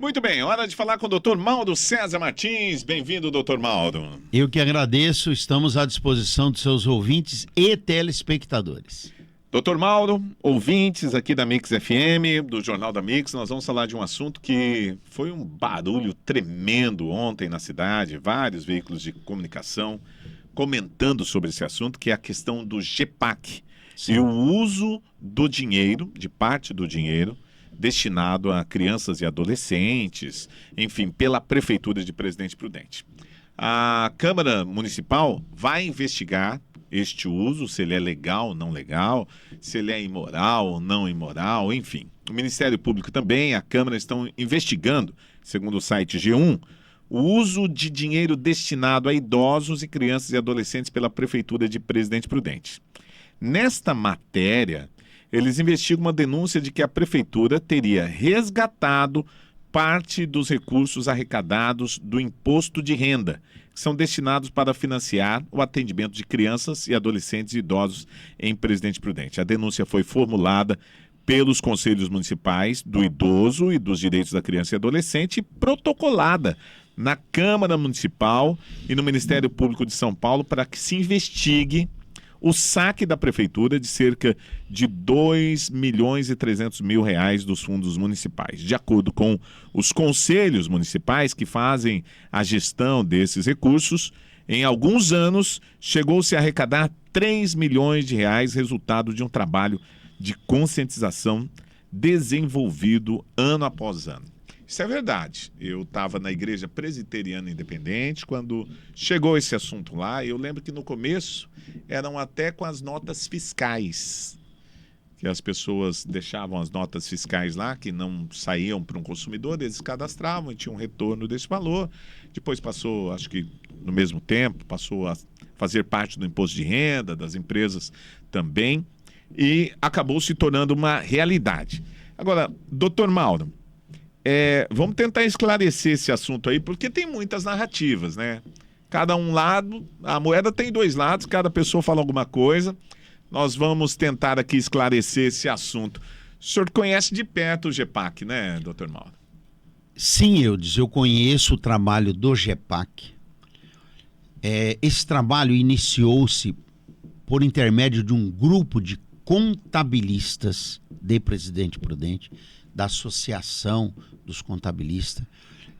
Muito bem, hora de falar com o Dr. Mauro César Martins. Bem-vindo, Dr. Mauro. Eu que agradeço, estamos à disposição dos seus ouvintes e telespectadores. Dr. Mauro, ouvintes aqui da Mix FM, do Jornal da Mix, nós vamos falar de um assunto que foi um barulho tremendo ontem na cidade, vários veículos de comunicação comentando sobre esse assunto, que é a questão do GEPAC. Sim. E o uso do dinheiro, de parte do dinheiro, destinado a crianças e adolescentes, enfim, pela Prefeitura de Presidente Prudente. A Câmara Municipal vai investigar este uso, se ele é legal ou não legal, se ele é imoral ou não imoral, enfim. O Ministério Público também, a Câmara estão investigando, segundo o site G1, o uso de dinheiro destinado a idosos e crianças e adolescentes pela Prefeitura de Presidente Prudente. Nesta matéria, eles investigam uma denúncia de que a Prefeitura teria resgatado parte dos recursos arrecadados do imposto de renda, que são destinados para financiar o atendimento de crianças e adolescentes e idosos em Presidente Prudente. A denúncia foi formulada pelos conselhos municipais do idoso e dos direitos da criança e adolescente e protocolada na Câmara Municipal e no Ministério Público de São Paulo para que se investigue o saque da Prefeitura de cerca de R$2.300.000 dos fundos municipais. De acordo com os conselhos municipais que fazem a gestão desses recursos, em alguns anos chegou-se a arrecadar R$3 milhões, resultado de um trabalho de conscientização desenvolvido ano após ano. Isso é verdade. Eu estava na Igreja Presbiteriana Independente quando chegou esse assunto lá. Eu lembro que no começo eram até com as notas fiscais, que as pessoas deixavam as notas fiscais lá, que não saíam para um consumidor, eles cadastravam e tinham um retorno desse valor. Depois passou, acho que no mesmo tempo, passou a fazer parte do imposto de renda, das empresas também, e acabou se tornando uma realidade. Agora, doutor Mauro, vamos tentar esclarecer esse assunto aí, porque tem muitas narrativas, né? Cada um lado, a moeda tem dois lados, cada pessoa fala alguma coisa. Nós vamos tentar aqui esclarecer esse assunto. O senhor conhece de perto o GEPAC, né, doutor Mauro? Sim, Eudes, eu conheço o trabalho do GEPAC. Esse trabalho iniciou-se por intermédio de um grupo de contabilistas de Presidente Prudente, da Associação dos Contabilistas.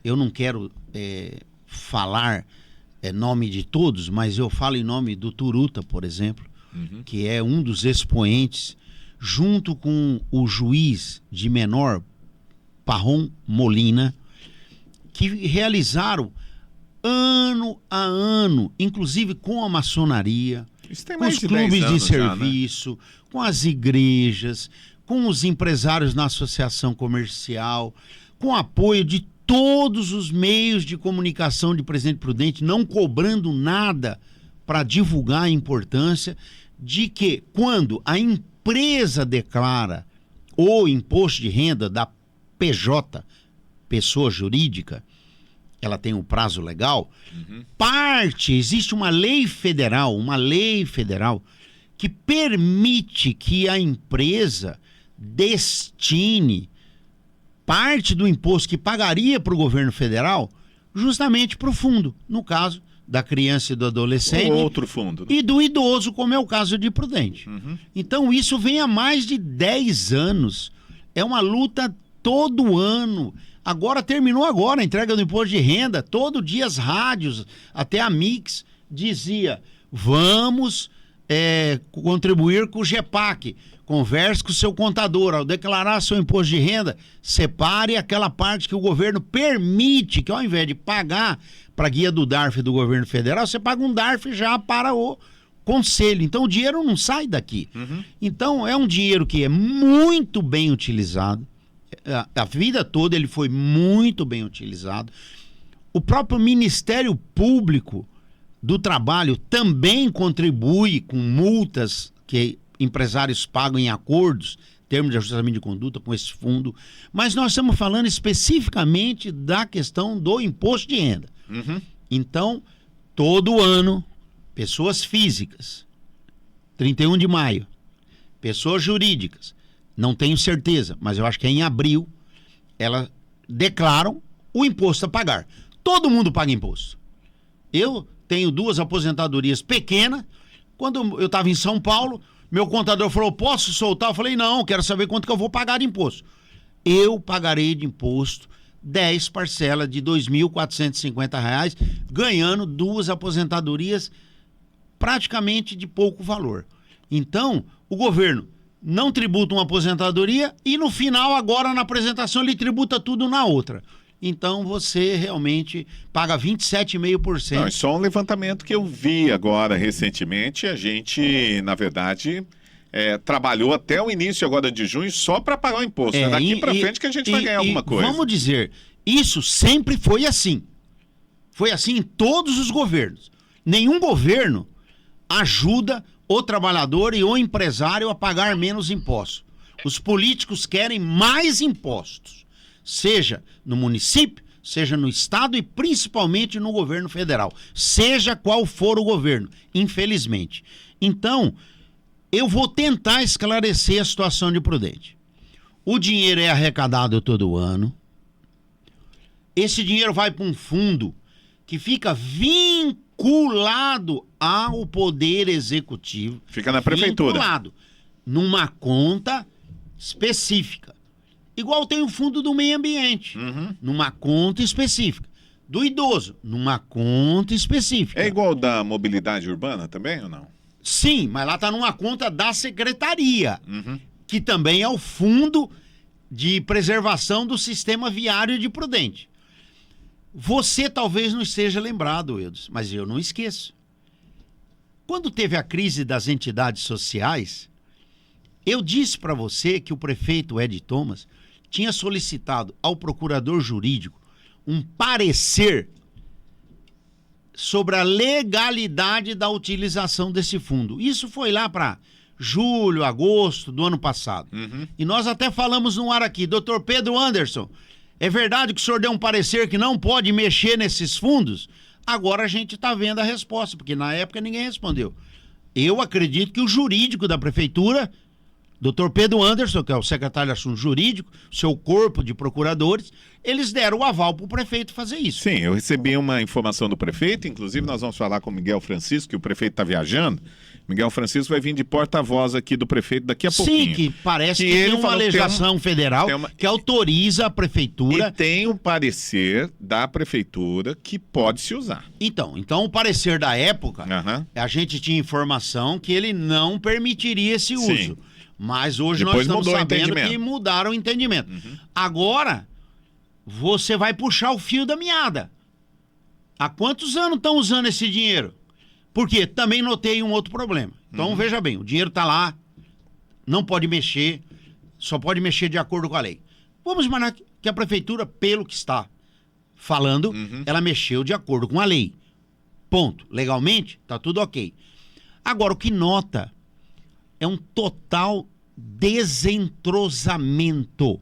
Eu não quero falar nome de todos, mas eu falo em nome do Turuta, por exemplo, que é um dos expoentes, junto com o juiz de menor, Parron Molina, que realizaram ano a ano, inclusive com a maçonaria, com os clubes de serviço, já, né? Com as igrejas, com os empresários na associação comercial, com apoio de todos os meios de comunicação de Presidente Prudente, não cobrando nada para divulgar a importância de que quando a empresa declara o imposto de renda da PJ, pessoa jurídica, ela tem um prazo legal, existe uma lei federal que permite que a empresa destine parte do imposto que pagaria para o governo federal justamente para o fundo, no caso da criança e do adolescente, ou outro fundo, né? E do idoso, como é o caso de Prudente. Então isso vem há mais de 10 anos, é uma luta todo ano. Terminou agora a entrega do imposto de renda, todo dia as rádios, até a Mix dizia, vamos contribuir com o GEPAC, converse com o seu contador, ao declarar seu imposto de renda, separe aquela parte que o governo permite, que ao invés de pagar para a guia do DARF do governo federal, você paga um DARF já para o conselho. Então o dinheiro não sai daqui. Então é um dinheiro que é muito bem utilizado, a vida toda ele foi muito bem utilizado. O próprio Ministério Público do Trabalho também contribui com multas que empresários pagam em acordos, termos de ajustamento de conduta com esse fundo, mas nós estamos falando especificamente da questão do imposto de renda. Então, todo ano, pessoas físicas, 31 de maio, pessoas jurídicas, não tenho certeza, mas eu acho que é em abril, ela declaram o imposto a pagar. Todo mundo paga imposto. Eu tenho 2 aposentadorias pequenas. Quando eu estava em São Paulo, meu contador falou, posso soltar? Eu falei, não, quero saber quanto que eu vou pagar de imposto. Eu pagarei de imposto 10 parcelas de R$ 2.450, ganhando 2 aposentadorias praticamente de pouco valor. Então, o governo não tributa uma aposentadoria e no final, agora na apresentação, ele tributa tudo na outra. Então, você realmente paga 27,5%. Não, é só um levantamento que eu vi agora recentemente. A gente, na verdade, trabalhou até o início agora de junho só para pagar o imposto. É daqui para frente que a gente vai ganhar alguma coisa. Vamos dizer, isso sempre foi assim. Foi assim em todos os governos. Nenhum governo ajuda o trabalhador e o empresário a pagar menos impostos. Os políticos querem mais impostos, seja no município, seja no estado e principalmente no governo federal, seja qual for o governo, infelizmente. Então, eu vou tentar esclarecer a situação de Prudente. O dinheiro é arrecadado todo ano. Esse dinheiro vai para um fundo que fica vinculado ao Poder Executivo. Fica na prefeitura. Vinculado numa conta específica. Igual tem o fundo do meio ambiente, numa conta específica. Do idoso, numa conta específica. É igual da mobilidade urbana também ou não? Sim, mas lá está numa conta da secretaria, que também é o Fundo de Preservação do Sistema Viário de Prudente. Você talvez não esteja lembrado, Eudes, mas eu não esqueço. Quando teve a crise das entidades sociais, eu disse para você que o prefeito Ed Thomas tinha solicitado ao procurador jurídico um parecer sobre a legalidade da utilização desse fundo. Isso foi lá para julho, agosto do ano passado. E nós até falamos no ar aqui, doutor Pedro Anderson, é verdade que o senhor deu um parecer que não pode mexer nesses fundos? Agora a gente está vendo a resposta, porque na época ninguém respondeu. Eu acredito que o jurídico da prefeitura, doutor Pedro Anderson, que é o secretário de Assuntos Jurídicos, seu corpo de procuradores, eles deram o aval para o prefeito fazer isso. Sim, eu recebi uma informação do prefeito, inclusive nós vamos falar com o Miguel Francisco, que o prefeito está viajando. Miguel Francisco vai vir de porta-voz aqui do prefeito daqui a pouquinho. Sim, que parece que tem uma legislação federal que autoriza a prefeitura... E tem um parecer da prefeitura que pode se usar. Então o parecer da época, a gente tinha informação que ele não permitiria esse uso. Sim. Mas hoje depois nós estamos sabendo que mudaram o entendimento. Agora, você vai puxar o fio da meada. Há quantos anos estão usando esse dinheiro? Porque também notei um outro problema. Então, veja bem, o dinheiro está lá, não pode mexer, só pode mexer de acordo com a lei. Vamos imaginar que a prefeitura, pelo que está falando, ela mexeu de acordo com a lei. Ponto. Legalmente, está tudo ok. Agora, o que nota é um total desentrosamento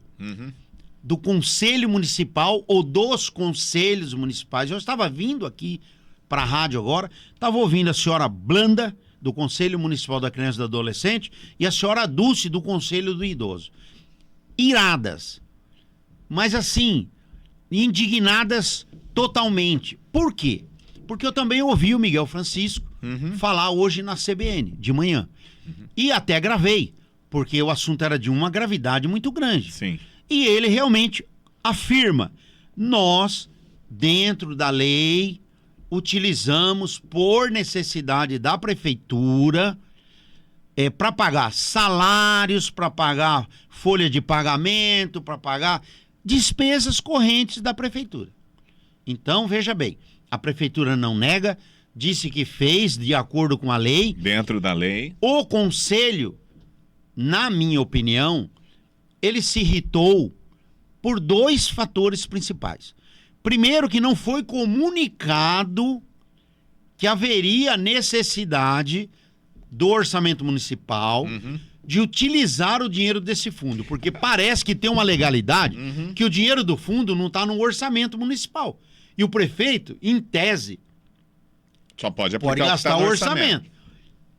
do Conselho Municipal ou dos conselhos municipais. Eu estava vindo aqui para a rádio agora, estava ouvindo a senhora Blanda, do Conselho Municipal da Criança e do Adolescente, e a senhora Dulce, do Conselho do Idoso. Iradas, mas assim, indignadas totalmente. Por quê? Porque eu também ouvi o Miguel Francisco falar hoje na CBN, de manhã. E até gravei, porque o assunto era de uma gravidade muito grande. Sim. E ele realmente afirma, nós, dentro da lei, utilizamos por necessidade da prefeitura para pagar salários, para pagar folha de pagamento, para pagar despesas correntes da prefeitura. Então, veja bem, a prefeitura não nega, disse que fez de acordo com a lei. Dentro da lei. O conselho, na minha opinião, ele se irritou por 2 fatores principais. Primeiro, que não foi comunicado que haveria necessidade do orçamento municipal de utilizar o dinheiro desse fundo, porque parece que tem uma legalidade que o dinheiro do fundo não está no orçamento municipal. E o prefeito, em tese, só pode aplicar gastar o orçamento.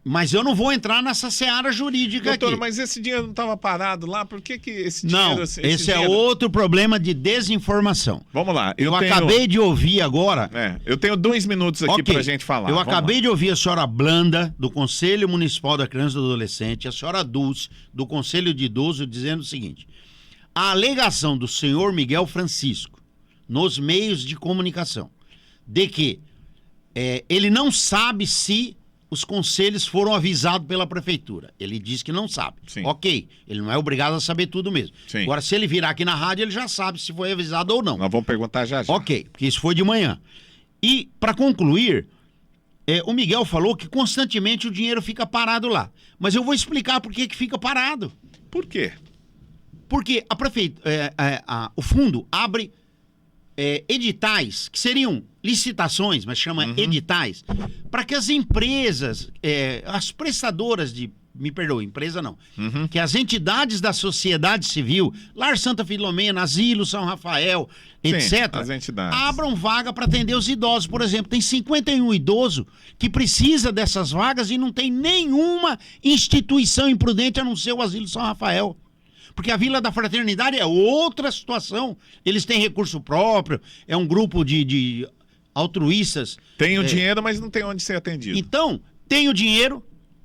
Mas eu não vou entrar nessa seara jurídica Doutor, aqui. mas esse dinheiro não estava parado lá? Por que esse Não, dinheiro... esse dinheiro... é outro problema de desinformação. Vamos lá. Eu acabei de ouvir agora... eu tenho 2 minutos aqui pra gente falar. Eu Vamos acabei lá. de ouvir a senhora Blanda, do Conselho Municipal da Criança e do Adolescente, a senhora Dulce, do Conselho de Idoso, dizendo o seguinte: a alegação do senhor Miguel Francisco, nos meios de comunicação, de que ele não sabe se os conselhos foram avisados pela prefeitura. Ele diz que não sabe. Sim. Ok, ele não é obrigado a saber tudo mesmo. Sim. Agora, se ele virar aqui na rádio, ele já sabe se foi avisado ou não. Nós vamos perguntar já. Ok, porque isso foi de manhã. E, para concluir, o Miguel falou que constantemente o dinheiro fica parado lá. Mas eu vou explicar por que fica parado. Por quê? Porque o fundo abre editais, que seriam licitações, mas chama editais, para que as empresas, as prestadoras de... Me perdoe, empresa não. Que as entidades da sociedade civil, Lar Santa Filomena, Asilo São Rafael, etc., as entidades abram vaga para atender os idosos. Por exemplo, tem 51 idosos que precisa dessas vagas e não tem nenhuma instituição imprudente a não ser o Asilo São Rafael. Porque a Vila da Fraternidade é outra situação. Eles têm recurso próprio, é um grupo de altruístas. Tem o dinheiro, mas não tem onde ser atendido. Então, tem o dinheiro,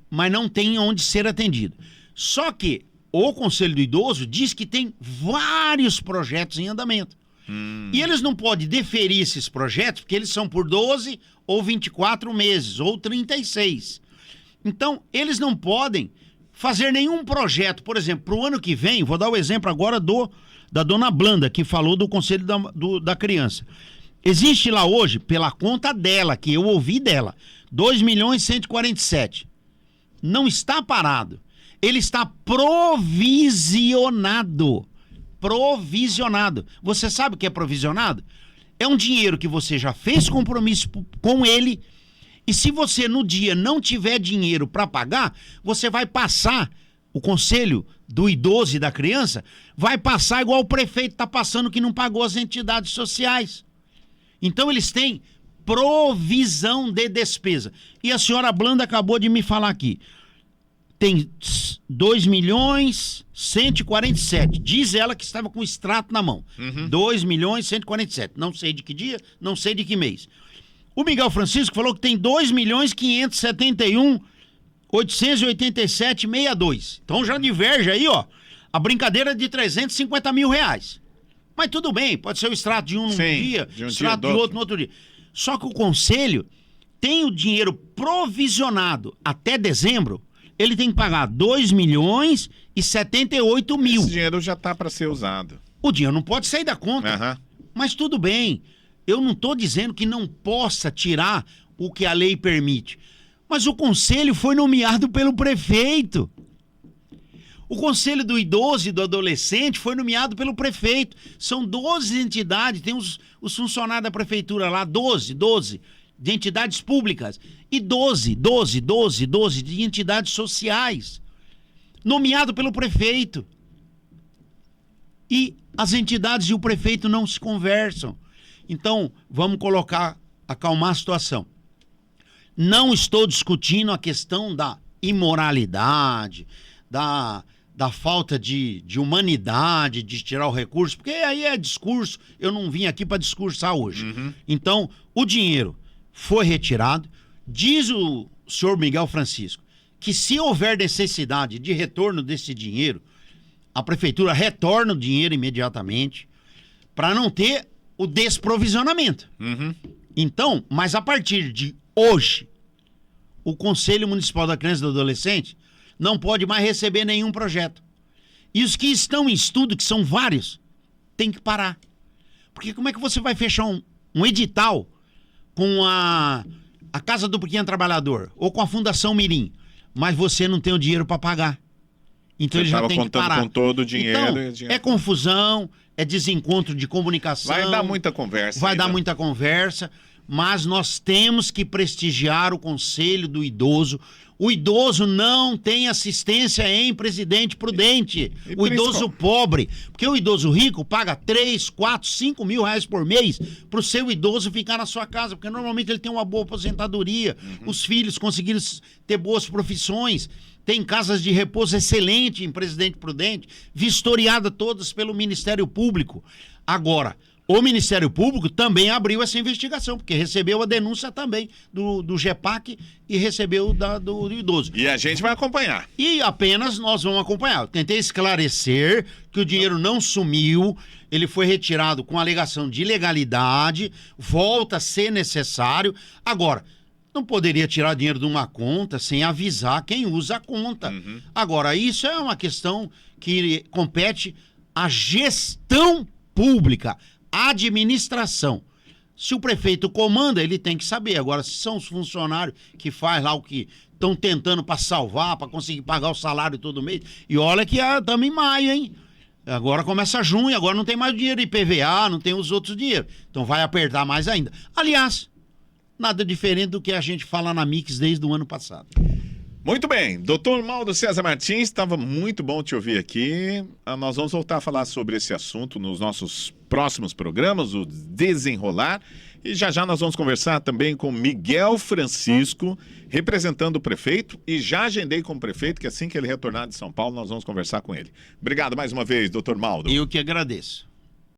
mas não tem onde ser atendido. Só que o Conselho do Idoso diz que tem vários projetos em andamento. E eles não podem deferir esses projetos, porque eles são por 12 ou 24 meses, ou 36. Então, eles não podem fazer nenhum projeto, por exemplo, para o ano que vem. Vou dar o exemplo agora da dona Blanda, que falou do Conselho da Criança. Existe lá hoje, pela conta dela, que eu ouvi dela, 2.147. Não está parado. Ele está provisionado. Provisionado. Você sabe o que é provisionado? É um dinheiro que você já fez compromisso com ele, e se você no dia não tiver dinheiro para pagar, você vai passar, o Conselho do Idoso e da Criança vai passar igual o prefeito está passando que não pagou as entidades sociais. Então eles têm provisão de despesa. E a senhora Blanda acabou de me falar aqui. Tem 2.147. Diz ela que estava com o extrato na mão. 2.147. Não sei de que dia, não sei de que mês. O Miguel Francisco falou que tem 2.571.887,62. Então já diverge aí, ó, a brincadeira de 350 mil reais. Mas tudo bem, pode ser o extrato de um num dia, extrato de outro no outro dia. Só que o Conselho tem o dinheiro provisionado até dezembro, ele tem que pagar 2.078.000. Esse dinheiro já está para ser usado. O dinheiro não pode sair da conta. Mas tudo bem. Eu não estou dizendo que não possa tirar o que a lei permite. Mas o conselho foi nomeado pelo prefeito. O Conselho do Idoso e do Adolescente foi nomeado pelo prefeito. São 12 entidades, tem os funcionários da prefeitura lá, 12 de entidades públicas. E 12 de entidades sociais. Nomeado pelo prefeito. E as entidades e o prefeito não se conversam. Então, vamos acalmar a situação. Não estou discutindo a questão da imoralidade, da falta de humanidade, de tirar o recurso, porque aí é discurso, eu não vim aqui para discursar hoje. Então, o dinheiro foi retirado. Diz o senhor Miguel Francisco que se houver necessidade de retorno desse dinheiro, a prefeitura retorna o dinheiro imediatamente para não ter o desprovisionamento. Então, mas a partir de hoje, o Conselho Municipal da Criança e do Adolescente não pode mais receber nenhum projeto. E os que estão em estudo, que são vários, tem que parar. Porque como é que você vai fechar um edital com a Casa do Pequeno Trabalhador ou com a Fundação Mirim, mas você não tem o dinheiro para pagar? Então ele já tem que parar. Com todo o dinheiro. Então, é confusão, é desencontro de comunicação. Vai dar muita conversa. Vai dar muita conversa. mas nós temos que prestigiar o Conselho do Idoso. O idoso não tem assistência em Presidente Prudente. O idoso pobre. Porque o idoso rico paga 3, 4, 5 mil reais por mês para o seu idoso ficar na sua casa. Porque normalmente ele tem uma boa aposentadoria. Os filhos conseguiram ter boas profissões. Tem casas de repouso excelente em Presidente Prudente, vistoriada todas pelo Ministério Público. Agora, o Ministério Público também abriu essa investigação, porque recebeu a denúncia também do GEPAC e recebeu do idoso. E a gente vai acompanhar. E apenas nós vamos acompanhar. Eu tentei esclarecer que o dinheiro não sumiu, ele foi retirado com alegação de ilegalidade, volta a ser necessário. Agora, não poderia tirar dinheiro de uma conta sem avisar quem usa a conta. Agora, isso é uma questão que compete à gestão pública, administração. Se o prefeito comanda, ele tem que saber. Agora, se são os funcionários que faz lá o que estão tentando para salvar, para conseguir pagar o salário todo mês. E olha que estamos em maio, hein? Agora começa junho, agora não tem mais dinheiro IPVA, não tem os outros dinheiros. Então vai apertar mais ainda. Aliás, nada diferente do que a gente fala na Mix desde o ano passado. Muito bem, doutor Mauro César Martins, estava muito bom te ouvir aqui. Nós vamos voltar a falar sobre esse assunto nos nossos próximos programas, o Desenrolar. E já nós vamos conversar também com Miguel Francisco, representando o prefeito. E já agendei com o prefeito que assim que ele retornar de São Paulo, nós vamos conversar com ele. Obrigado mais uma vez, doutor Mauro. Eu que agradeço.